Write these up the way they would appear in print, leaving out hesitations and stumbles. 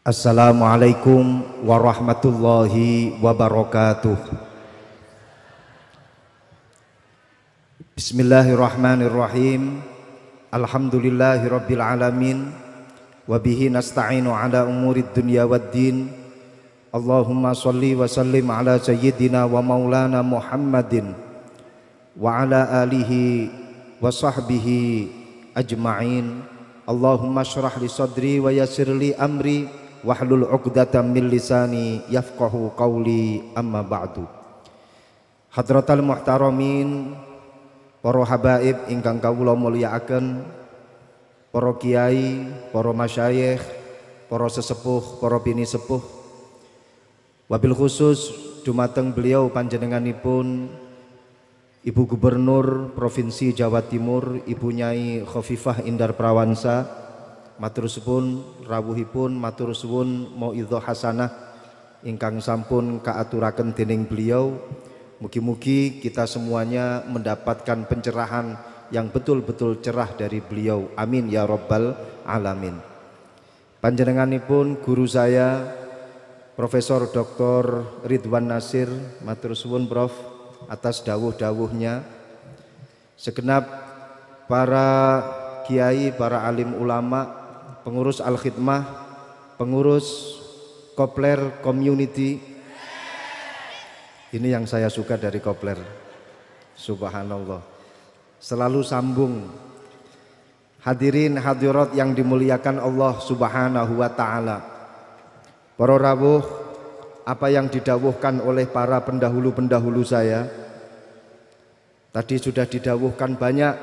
Assalamualaikum warahmatullahi wabarakatuh. Bismillahirrahmanirrahim. Alhamdulillahirabbil alamin. Wa bihi nasta'inu ala umurid dunya waddin. Allahumma shalli wa sallim ala sayyidina wa maulana Muhammadin wa ala alihi wa sahbihi ajma'in. Allahumma shrah li sadri wa yassir li amri wahlul 'uqdatam min lisani yafqahu qawli, amma ba'du. Hadratal muhtaramin, para habaib ingkang kawula mulyakaken, para kiai, para masyayikh, para sesepuh, para bini sepuh, wabil khusus dumateng beliau panjenenganipun Ibu Gubernur Provinsi Jawa Timur, Ibu Nyai Khofifah Indar Prawansa. Matur suwun rawuhipun, matur suwun mauidhah hasanah ingkang sampun kaaturaken dening beliau. Mugi-mugi kita semuanya mendapatkan pencerahan yang betul-betul cerah dari beliau. Amin ya rabbal alamin. Panjenenganipun guru saya Profesor Dr. Ridwan Nasir, matur suwun Prof atas dawuh-dawuhnya. Segenap para kiai, para alim ulama, pengurus Al-Khidmah, pengurus Kopler Community. Ini yang saya suka dari Kopler, subhanallah, selalu sambung. Hadirin hadirat yang dimuliakan Allah subhanahu wa ta'ala. Para rawuh, apa yang didawuhkan oleh para pendahulu-pendahulu saya tadi sudah didawuhkan banyak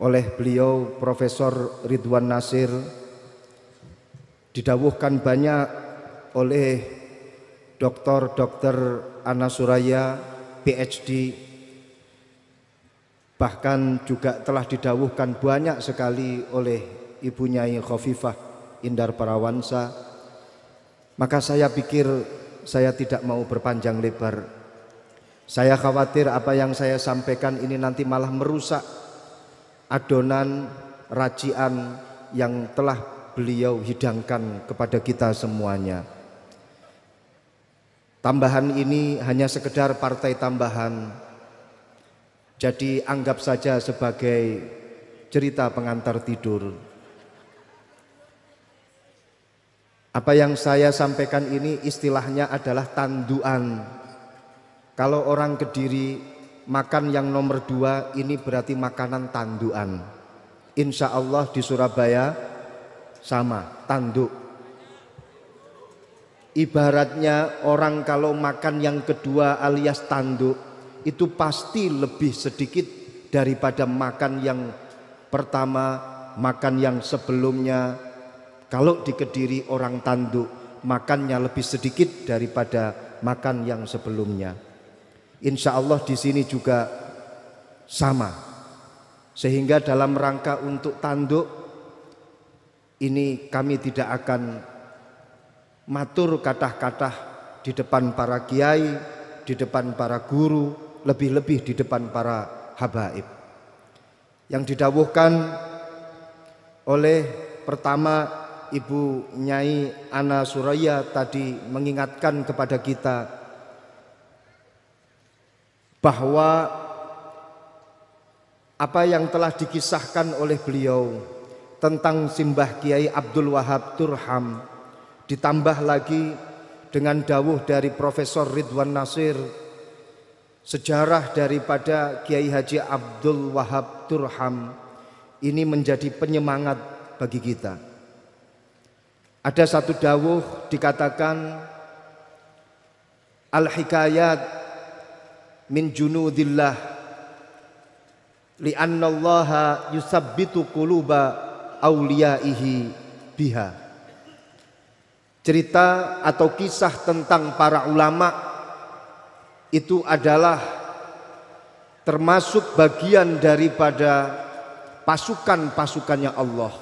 oleh beliau Profesor Ridwan Nasir, didawuhkan banyak oleh Dr. Ana Suraya PhD, bahkan juga telah didawuhkan banyak sekali oleh Ibu Nyai Khofifah Indar Parawansa. Maka saya pikir saya tidak mau berpanjang lebar. Saya khawatir apa yang saya sampaikan ini nanti malah merusak adonan racian yang telah beliau hidangkan kepada kita semuanya. Tambahan ini hanya sekedar partai tambahan. Jadi anggap saja sebagai cerita pengantar tidur. Apa yang saya sampaikan ini istilahnya adalah tanduan. Kalau orang Kediri makan yang nomor 2 ini berarti makanan tanduan. Insya Allah di Surabaya sama, tanduk. Ibaratnya orang kalau makan yang kedua alias tanduk itu pasti lebih sedikit daripada makan yang pertama, makan yang sebelumnya. Kalau di Kediri orang tanduk makannya lebih sedikit daripada makan yang sebelumnya. Insya Allah di sini juga sama. Sehingga dalam rangka untuk tanduk ini kami tidak akan matur kata-kata di depan para kiai, di depan para guru, lebih-lebih di depan para habaib. Yang didawuhkan oleh pertama Ibu Nyai Ana Suraya tadi mengingatkan kepada kita bahwa apa yang telah dikisahkan oleh beliau tentang Simbah Kiai Abdul Wahab Turham ditambah lagi dengan dawuh dari Profesor Ridwan Nasir, sejarah daripada Kiai Haji Abdul Wahab Turham ini menjadi penyemangat bagi kita. Ada satu dawuh dikatakan al-hikayat min junudillah li'annallaha yusabbitu quluba awliyaihi biha. Cerita atau kisah tentang para ulama itu adalah termasuk bagian daripada pasukan-pasukannya Allah.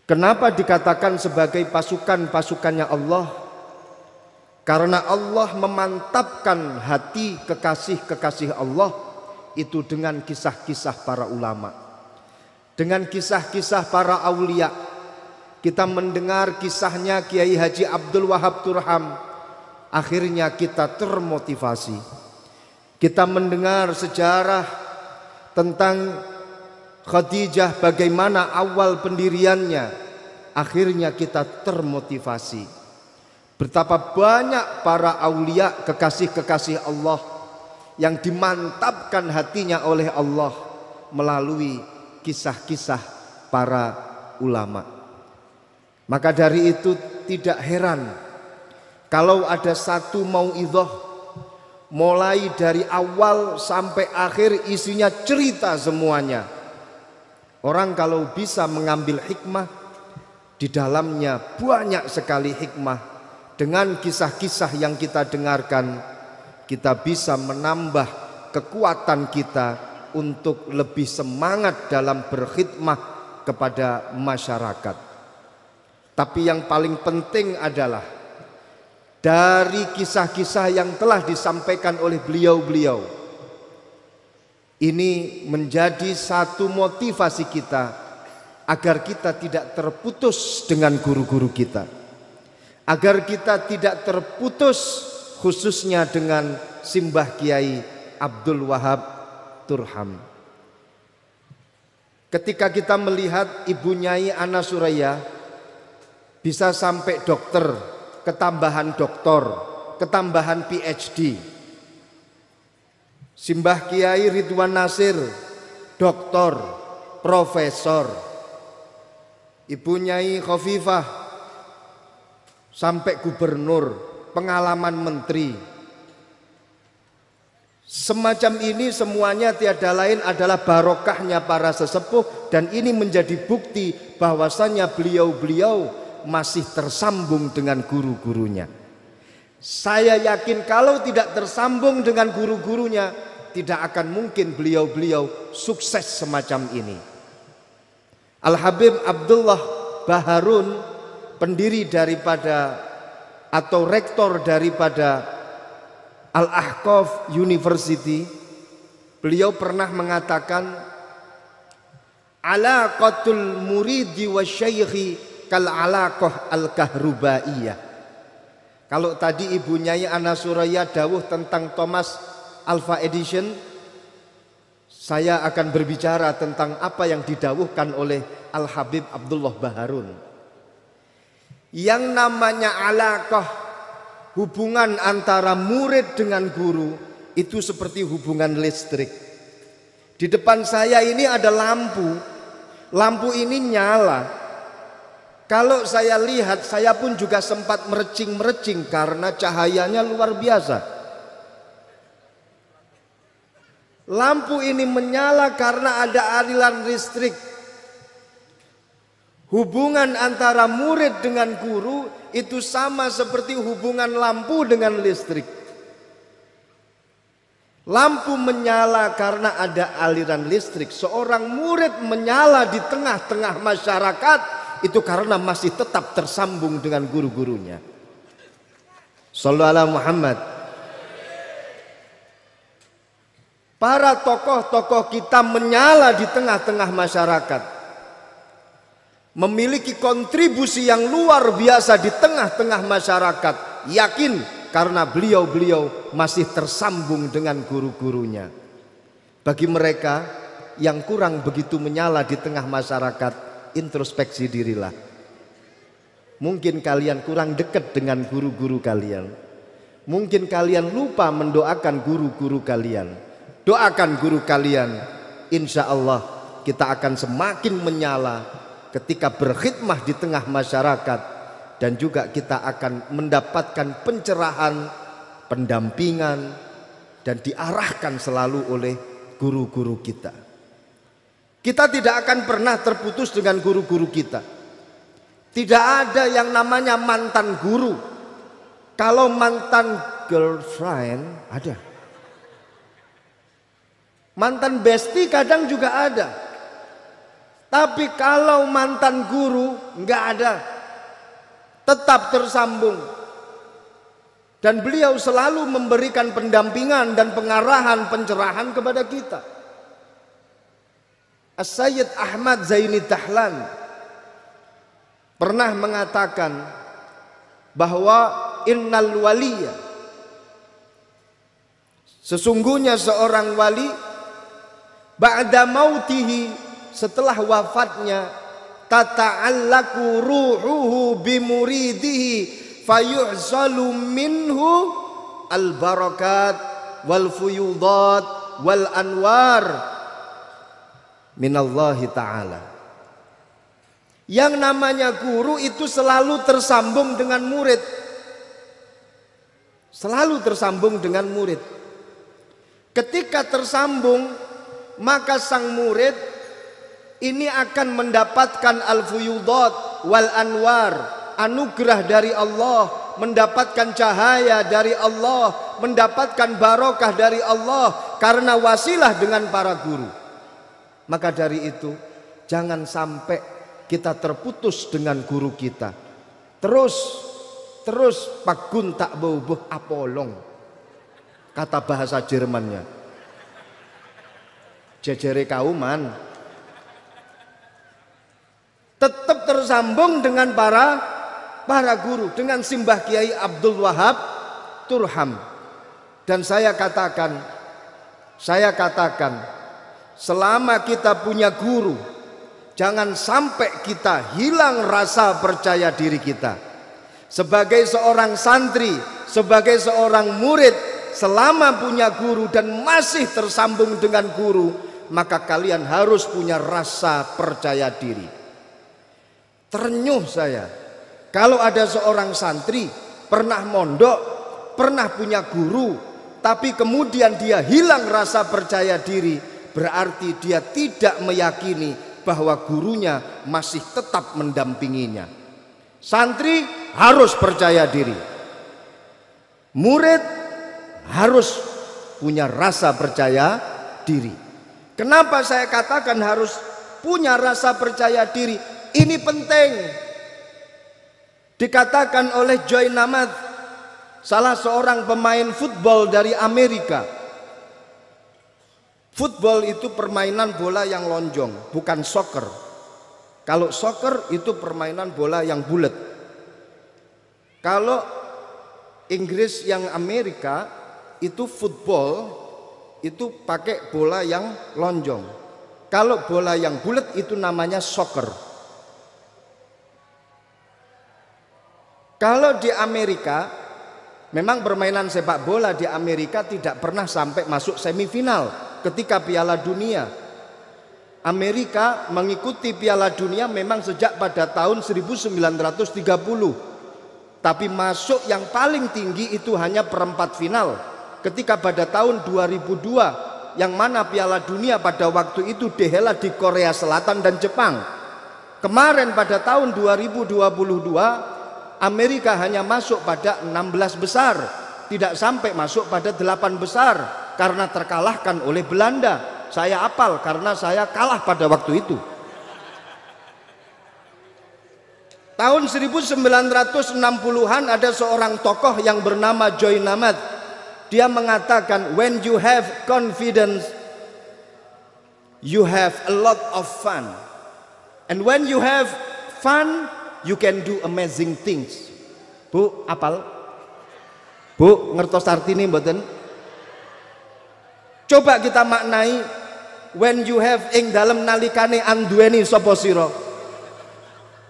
Kenapa dikatakan sebagai pasukan-pasukannya Allah? Karena Allah memantapkan hati kekasih-kekasih Allah itu dengan kisah-kisah para ulama, dengan kisah-kisah para aulia. Kita mendengar kisahnya Kiai Haji Abdul Wahab Turham, akhirnya kita termotivasi. Kita mendengar sejarah tentang Khadijah, bagaimana awal pendiriannya, akhirnya kita termotivasi. Betapa banyak para aulia, kekasih-kekasih Allah yang dimantapkan hatinya oleh Allah melalui kisah-kisah para ulama. Maka dari itu tidak heran kalau ada satu mauidhah mulai dari awal sampai akhir isinya cerita semuanya. Orang kalau bisa mengambil hikmah, di dalamnya banyak sekali hikmah. Dengan kisah-kisah yang kita dengarkan, kita bisa menambah kekuatan kita untuk lebih semangat dalam berkhidmah kepada masyarakat. Tapi yang paling penting adalah dari kisah-kisah yang telah disampaikan oleh beliau-beliau, ini menjadi satu motivasi kita agar kita tidak terputus dengan guru-guru kita, agar kita tidak terputus khususnya dengan Simbah Kiai Abdul Wahab Turham. Ketika kita melihat Ibu Nyai Ana Suraya bisa sampai dokter, ketambahan doktor, ketambahan PhD. Simbah Kiai Ridwan Nasir, doktor, profesor. Ibu Nyai Khofifah sampai gubernur, pengalaman menteri. Semacam ini semuanya tiada lain adalah barokahnya para sesepuh, dan ini menjadi bukti bahwasannya beliau-beliau masih tersambung dengan guru-gurunya. Saya yakin kalau tidak tersambung dengan guru-gurunya, tidak akan mungkin beliau-beliau sukses semacam ini. Al-Habib Abdullah Baharun, pendiri daripada atau rektor daripada Al-Ahqaf University, beliau pernah mengatakan, alaqatul muridi wa syaikhi kal alaqah al-kahrubaiyah. Kalau tadi Ibu Nyai Ana Suraya dawuh tentang Thomas Alva Edison, saya akan berbicara tentang apa yang didawuhkan oleh Al-Habib Abdullah Baharun. Yang namanya alaqah, hubungan antara murid dengan guru, itu seperti hubungan listrik. Di depan saya ini ada lampu. Lampu ini nyala. Kalau saya lihat, saya pun juga sempat merecing-merecing karena cahayanya luar biasa. Lampu ini menyala karena ada aliran listrik. Hubungan antara murid dengan guru itu sama seperti hubungan lampu dengan listrik. Lampu menyala karena ada aliran listrik. Seorang murid menyala di tengah-tengah masyarakat itu karena masih tetap tersambung dengan guru-gurunya. Shallallahu alaihi Muhammad. Para tokoh-tokoh kita menyala di tengah-tengah masyarakat, memiliki kontribusi yang luar biasa di tengah-tengah masyarakat. Yakin karena beliau-beliau masih tersambung dengan guru-gurunya. Bagi mereka yang kurang begitu menyala di tengah masyarakat, introspeksi dirilah. Mungkin kalian kurang dekat dengan guru-guru kalian. Mungkin kalian lupa mendoakan guru-guru kalian. Doakan guru kalian, insya Allah kita akan semakin menyala ketika berkhidmah di tengah masyarakat, dan juga kita akan mendapatkan pencerahan, pendampingan, dan diarahkan selalu oleh guru-guru kita. Kita tidak akan pernah terputus dengan guru-guru kita. Tidak ada yang namanya mantan guru. Kalau mantan girlfriend ada, mantan bestie kadang juga ada. Tapi kalau mantan guru nggak ada, tetap tersambung. Dan beliau selalu memberikan pendampingan dan pengarahan, pencerahan kepada kita. As-Sayyid Ahmad Zaini Dahlan pernah mengatakan bahwa innal waliya, sesungguhnya seorang wali ba'da mautihi, setelah wafatnya, tata'allaku ruhuhu bimuridihi fayuhzalu minhu al-barakat wal fuyudat wal anwar minallahi ta'ala. Yang namanya guru itu selalu tersambung dengan murid. Selalu tersambung dengan murid. Ketika tersambung, maka sang murid ini akan mendapatkan al-fuyudat wal anwar, anugerah dari Allah, mendapatkan cahaya dari Allah, mendapatkan barokah dari Allah karena wasilah dengan para guru. Maka dari itu jangan sampai kita terputus dengan guru kita. Terus pagun tak boboh apolong, kata bahasa Jermannya. Jejere kauman tetap tersambung dengan para guru, dengan Simbah Kiai Abdul Wahab Turham. Dan saya katakan, selama kita punya guru, jangan sampai kita hilang rasa percaya diri kita. Sebagai seorang santri, sebagai seorang murid, selama punya guru dan masih tersambung dengan guru, maka kalian harus punya rasa percaya diri. Terenyuh saya kalau ada seorang santri pernah mondok, pernah punya guru, tapi kemudian dia hilang rasa percaya diri, berarti dia tidak meyakini bahwa gurunya masih tetap mendampinginya. Santri harus percaya diri, murid harus punya rasa percaya diri. Kenapa saya katakan harus punya rasa percaya diri? Ini penting. Dikatakan oleh Joy Namath, salah seorang pemain football dari Amerika. Football itu permainan bola yang lonjong, bukan soccer. Kalau soccer itu permainan bola yang bulat. Kalau Inggris yang Amerika itu football itu pakai bola yang lonjong. Kalau bola yang bulat itu namanya soccer. Kalau di Amerika, memang permainan sepak bola di Amerika tidak pernah sampai masuk semifinal ketika Piala Dunia. Amerika mengikuti Piala Dunia memang sejak pada tahun 1930. Tapi masuk yang paling tinggi itu hanya perempat final. Ketika pada tahun 2002, yang mana Piala Dunia pada waktu itu dihelat di Korea Selatan dan Jepang. Kemarin pada tahun 2022, Amerika hanya masuk pada 16 besar, tidak sampai masuk pada 8 besar karena terkalahkan oleh Belanda. Saya hafal karena saya kalah pada waktu itu. Tahun 1960-an ada seorang tokoh yang bernama Joy Namath. Dia mengatakan, when you have confidence, you have a lot of fun. And when you have fun, you can do amazing things. Bu, apal? Bu, ngertos artine mboten? Coba kita maknai, when you have ing dalem nalikane anduweni sapa sira.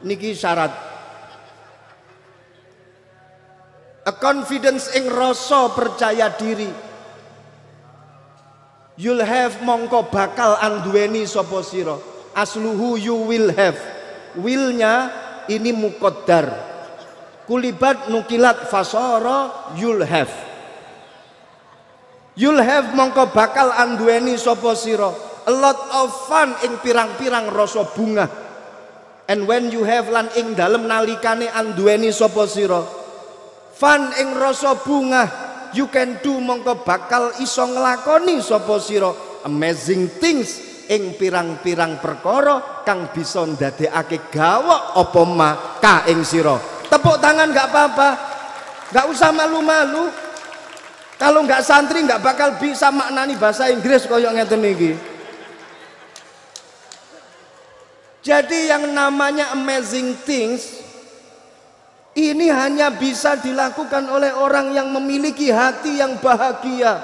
Niki syarat. A confidence ing rasa percaya diri. You'll have mongko bakal anduweni sapa sira. Asluhu you will have. Willnya ini muqaddar. Kulibat nukilat fasara you'll have. You'll have mongko bakal anduweni sapa sira. A lot of fun ing pirang-pirang rasa bunga. And when you have lan ing dalem nalikane anduweni sapa sira, fun ing rasa bunga, you can do mongko bakal iso nglakoni sapa sira amazing things ing pirang-pirang perkara kang bisa ndadekake gawok apa ma ka ing sira. Tepuk tangan gak apa-apa. Nggak usah malu-malu. Kalau nggak santri nggak bakal bisa maknani bahasa Inggris koyo ngeten iki. Jadi yang namanya amazing things ini hanya bisa dilakukan oleh orang yang memiliki hati yang bahagia.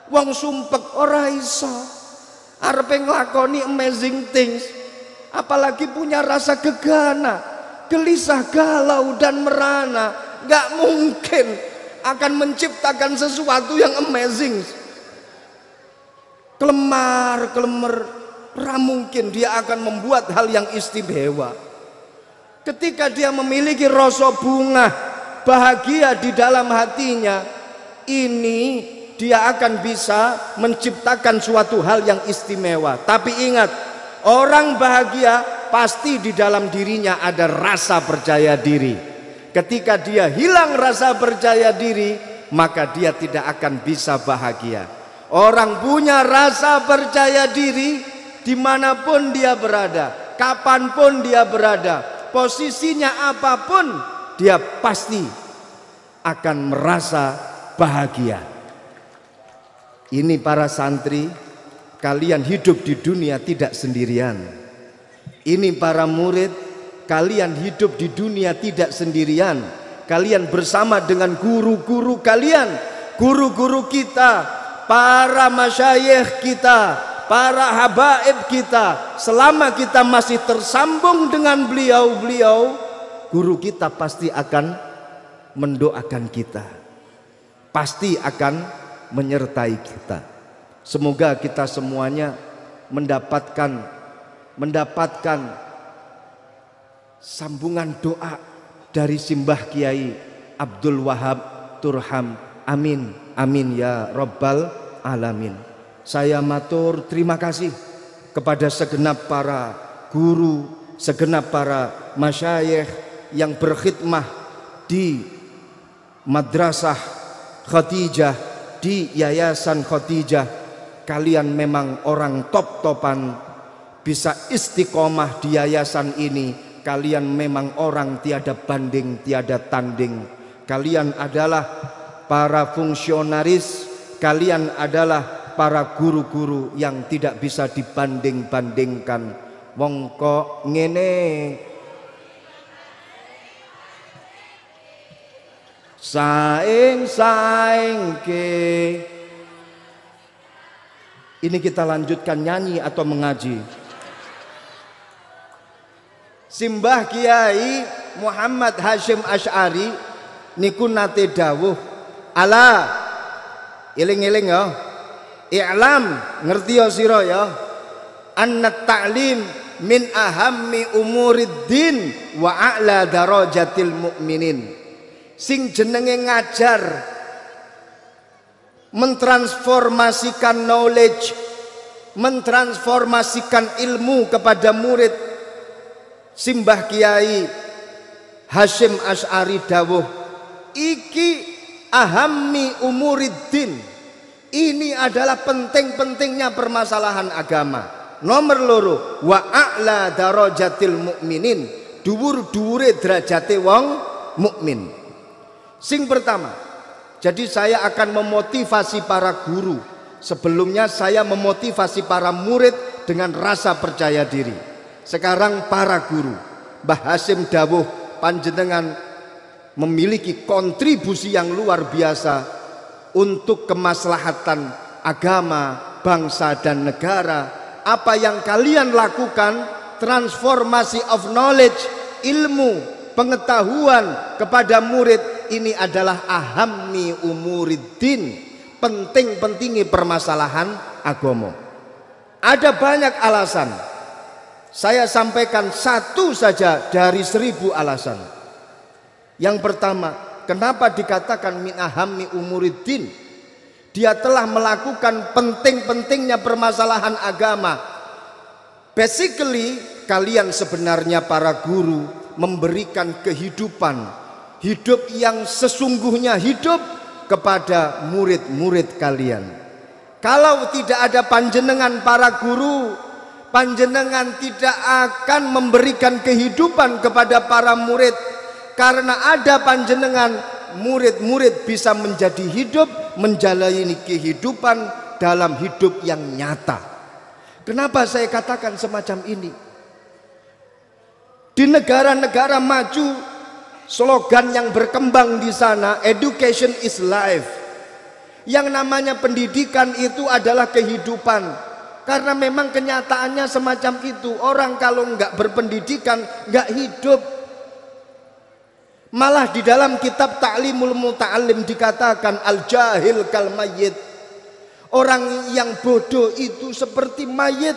Wong sumpek ora iso arepe nglakoni amazing things, apalagi punya rasa gegana, gelisah, galau dan merana, nggak mungkin akan menciptakan sesuatu yang amazing. Kelemar-kelemar, mungkin dia akan membuat hal yang istimewa. Ketika dia memiliki rasa bunga bahagia di dalam hatinya, ini dia akan bisa menciptakan suatu hal yang istimewa. Tapi ingat, orang bahagia pasti di dalam dirinya ada rasa percaya diri. Ketika dia hilang rasa percaya diri, maka dia tidak akan bisa bahagia. Orang punya rasa percaya diri dimanapun dia berada, kapanpun dia berada, posisinya apapun, dia pasti akan merasa bahagia. Ini para santri, kalian hidup di dunia tidak sendirian. Ini para murid, kalian hidup di dunia tidak sendirian. Kalian bersama dengan guru-guru kalian, guru-guru kita, para masyayikh kita, para habaib kita. Selama kita masih tersambung dengan beliau-beliau, guru kita pasti akan mendoakan kita, pasti akan menyertai kita. Semoga kita semuanya mendapatkan sambungan doa dari Simbah Kiai Abdul Wahab Turham. Amin, amin ya Rabbal Alamin. Saya matur terima kasih kepada segenap para guru, segenap para masyayikh yang berkhidmah di Madrasah Khadijah, di Yayasan Khadijah. Kalian memang orang top-topan, bisa istiqomah di yayasan ini. Kalian memang orang tiada banding, tiada tanding. Kalian adalah para fungsionaris, kalian adalah para guru-guru yang tidak bisa dibanding-bandingkan. Wong kok ngene saing ke. Ini kita lanjutkan nyanyi atau mengaji. Simbah Kiai Muhammad Hashim Asy'ari niku nate dawuh, ala eling-eling ya, i'lam ngerti ya sira ya, anna ta'lim min ahammi umuriddin wa a'la darajatil mu'minin. Sing jenenge ngajar, mentransformasikan knowledge, mentransformasikan ilmu kepada murid. Simbah Kiai Hashim Asy'ari dawuh, iki ahammi umuriddin. Ini adalah penting-pentingnya permasalahan agama. Nomor loro, wa a'la darajatil mukminin, dhuwur-dhuwure derajate wong mukmin. Sing pertama, jadi saya akan memotivasi para guru. Sebelumnya saya memotivasi para murid dengan rasa percaya diri. Sekarang para guru, Mbah Hashim dawuh panjenengan memiliki kontribusi yang luar biasa untuk kemaslahatan agama, bangsa dan negara. Apa yang kalian lakukan, transformasi of knowledge, ilmu, pengetahuan kepada murid, ini adalah ahammi umuriddin, penting-pentingi permasalahan agama. Ada banyak alasan, saya sampaikan satu saja dari 1000 alasan. Yang pertama, kenapa dikatakan min ahammi umuriddin? Dia telah melakukan penting-pentingnya permasalahan agama. Basically, kalian sebenarnya para guru memberikan kehidupan, hidup yang sesungguhnya hidup kepada murid-murid kalian. Kalau tidak ada panjenengan para guru, panjenengan tidak akan memberikan kehidupan kepada para murid. Karena ada panjenengan, murid-murid bisa menjadi hidup, menjalani kehidupan dalam hidup yang nyata. Kenapa saya katakan semacam ini? Di negara-negara maju, slogan yang berkembang di sana, education is life. Yang namanya pendidikan itu adalah kehidupan. Karena memang kenyataannya semacam itu. Orang kalau nggak berpendidikan nggak hidup. Malah di dalam kitab Ta'limul Muta'allim dikatakan al-jahil kal mayyit. Orang yang bodoh itu seperti mayit.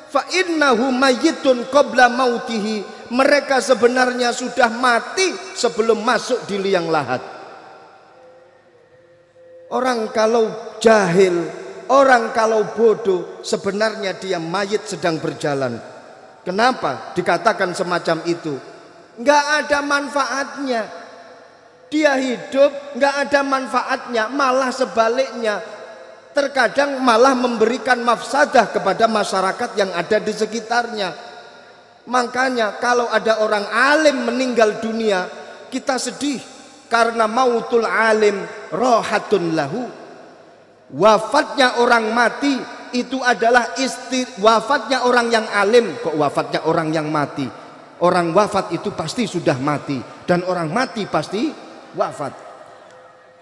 Fa innahu mayyitun qabla mautihi. Mereka sebenarnya sudah mati sebelum masuk di liang lahat. Orang kalau jahil, orang kalau bodoh, sebenarnya dia mayit sedang berjalan. Kenapa dikatakan semacam itu? Nggak ada manfaatnya. Dia hidup nggak ada manfaatnya, malah sebaliknya. Terkadang malah memberikan mafsadah kepada masyarakat yang ada di sekitarnya. Makanya kalau ada orang alim meninggal dunia, kita sedih. Karena mautul alim rohatun lahu. Wafatnya orang mati itu adalah wafatnya orang yang alim. Kok wafatnya orang yang mati? Orang wafat itu pasti sudah mati. Dan orang mati pasti wafat.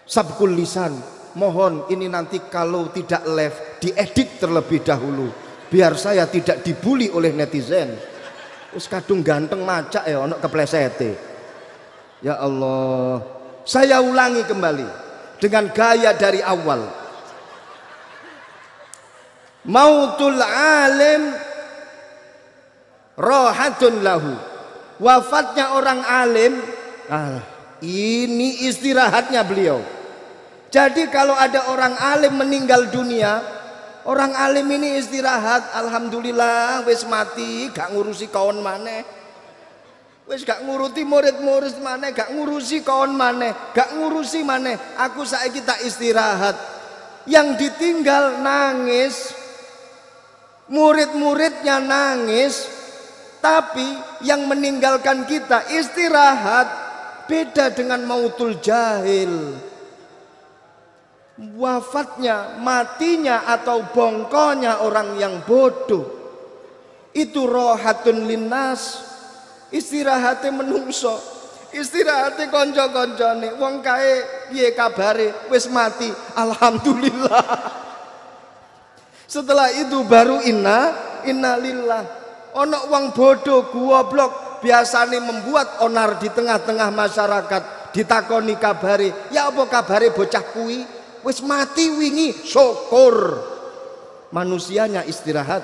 Sabkul lisan. Mohon ini nanti kalau tidak live diedit terlebih dahulu. Biar saya tidak dibully oleh netizen. Wis kadung ganteng macak ya ono keplesete. Ya Allah. Saya ulangi kembali dengan gaya dari awal. Mautul alim rohatun lahu. Wafatnya orang alim, ini istirahatnya beliau. Jadi kalau ada orang alim meninggal dunia, orang alim ini istirahat. Alhamdulillah wis mati, gak ngurusi kawan maneh. Wis gak nguruti murid-murid maneh, gak ngurusi kawan maneh, gak ngurusi maneh. Aku saiki tak istirahat. Yang ditinggal nangis, murid-muridnya nangis, tapi yang meninggalkan kita istirahat. Beda dengan mautul jahil. Wafatnya, matinya atau bongkonya orang yang bodoh itu rohatun linnas. Istirahatnya menungso, istirahatnya konco-koncone. Wong kae piye kabare, wis mati, alhamdulillah. Setelah itu baru innalillah. Ono wong bodoh goblok biasane membuat onar di tengah-tengah masyarakat. Ditakoni kabare, ya apa kabare bocah kuwi? Wis mati wingi, syukur. Manusianya istirahat,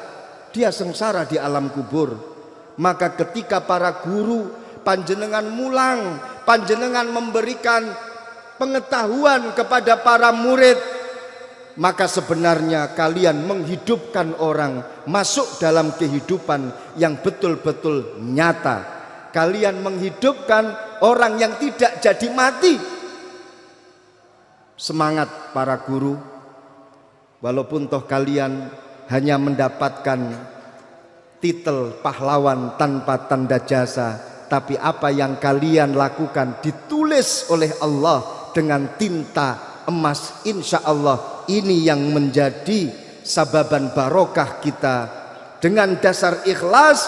dia sengsara di alam kubur. Maka ketika para guru panjenengan mulang, panjenengan memberikan pengetahuan kepada para murid, maka sebenarnya kalian menghidupkan orang masuk dalam kehidupan yang betul-betul nyata. Kalian menghidupkan orang yang tidak jadi mati. Semangat para guru, walaupun toh kalian hanya mendapatkan titel pahlawan tanpa tanda jasa, tapi apa yang kalian lakukan ditulis oleh Allah dengan tinta emas. Insya Allah ini yang menjadi sababan barokah kita. Dengan dasar ikhlas,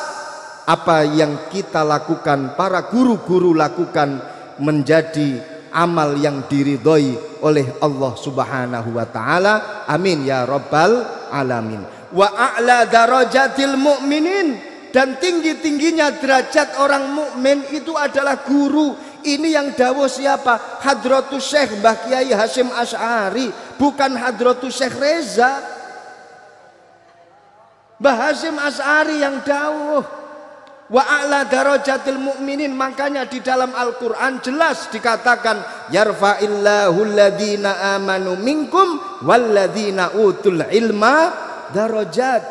apa yang kita lakukan, para guru-guru lakukan, menjadi amal yang diridhoi oleh Allah Subhanahu wa taala. Amin ya rabbal alamin. Wa a'la darajatil mu'minin, dan tinggi-tingginya derajat orang mukmin itu adalah guru. Ini yang dawuh siapa? Hadratus Syekh Mbah Kiai Hasyim Asy'ari, bukan Hadratus Syekh Reza. Mbah Hasyim Asy'ari yang dawuh wa a'la darajatil mu'minin. Makanya di dalam Al-Qur'an jelas dikatakan yarfa'illahu alladhina amanu minkum walladhina utul ilma darajat.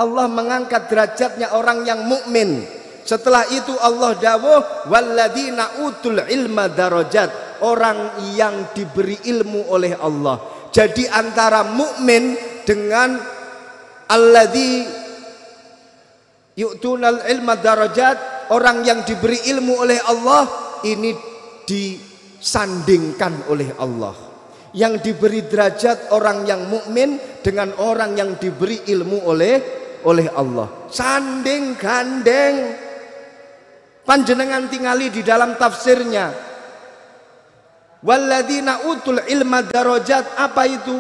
Allah mengangkat derajatnya orang yang mukmin. Setelah itu Allah dawuh walladzina utul ilma darajat, orang yang diberi ilmu oleh Allah. Jadi antara mukmin dengan alladzi yu'tunal ilma darajat, orang yang diberi ilmu oleh Allah, ini disandingkan oleh Allah. Yang diberi derajat orang yang mukmin dengan orang yang diberi ilmu oleh Allah. Sanding gandeng. Panjenengan tingali di dalam tafsirnya. Walladzina utul ilma darajat, apa itu?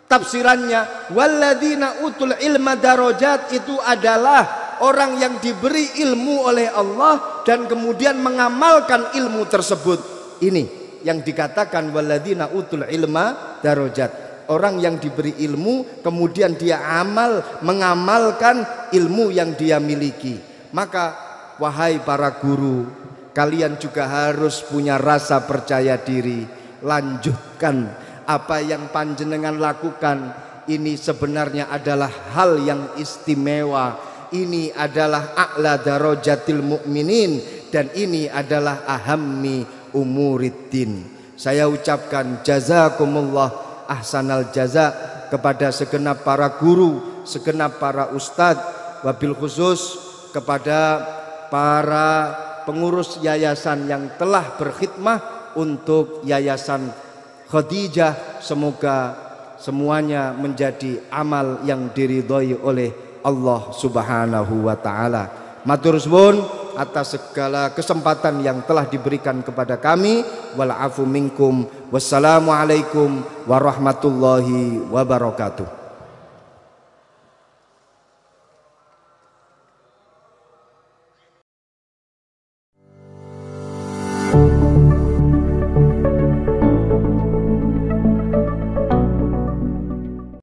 Tafsirannya, walladzina utul ilma darajat itu adalah orang yang diberi ilmu oleh Allah dan kemudian mengamalkan ilmu tersebut. Ini yang dikatakan walladzina utul ilma darajat. Orang yang diberi ilmu kemudian dia mengamalkan ilmu yang dia miliki. Maka wahai para guru, kalian juga harus punya rasa percaya diri. Lanjutkan apa yang panjenengan lakukan. Ini sebenarnya adalah hal yang istimewa. Ini adalah a'la darajatil mu'minin dan ini adalah ahammi umuriddin. Saya ucapkan jazakumullah ahsanal jaza kepada segenap para guru, segenap para ustadz, wabil khusus kepada para pengurus yayasan yang telah berkhidmah untuk yayasan Khadijah. Semoga semuanya menjadi amal yang diridhoi oleh Allah Subhanahu wa taala. Matur suwun atas segala kesempatan yang telah diberikan kepada kami. Wal afu minkum. Wassalamualaikum warahmatullahi wabarakatuh.